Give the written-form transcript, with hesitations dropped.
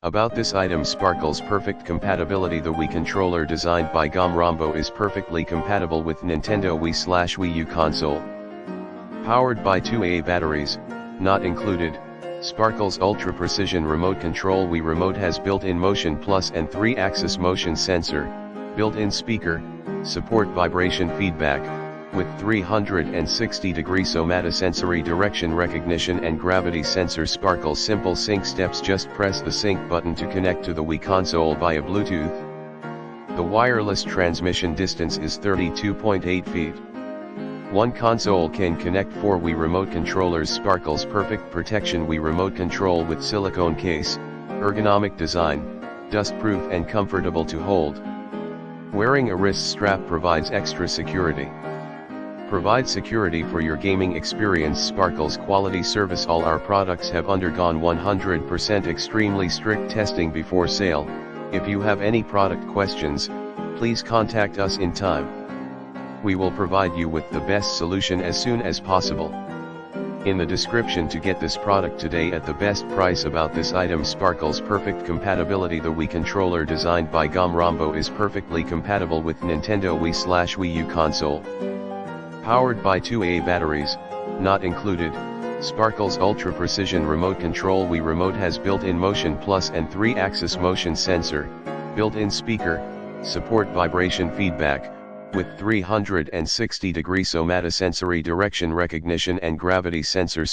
About this item: Sparkle's perfect compatibility. The Wii controller designed by Gamrombo is perfectly compatible with Nintendo Wii/Wii U console. Powered by 2 AA batteries, not included. Sparkle's ultra-precision remote control. Wii Remote has built-in motion plus and 3-axis motion sensor, built-in speaker, support vibration feedback, with 360-degree somatosensory direction recognition and gravity sensor. Sparkle's simple sync steps: just press the sync button to connect to the Wii console via Bluetooth. The wireless transmission distance is 32.8 feet. One console can connect 4 Wii Remote controllers. Sparkle's perfect protection: Wii Remote control with silicone case, ergonomic design, dust-proof and comfortable to hold. Wearing a wrist strap provides extra security. Provide security for your gaming experience. Sparkle's quality service: all our products have undergone 100% extremely strict testing before sale. If you have any product questions, please contact us in time. We will provide you with the best solution as soon as possible. In the description to get this product today at the best price. About this item: Sparkle's perfect compatibility. The Wii controller designed by Gamrombo is perfectly compatible with Nintendo Wii/Wii U console. Powered by 2 AA batteries, not included. Sparkle's ultra-precision remote control. Wii Remote has built-in motion plus and 3-axis motion sensor, built-in speaker, support vibration feedback, with 360-degree somatosensory direction recognition and gravity sensor.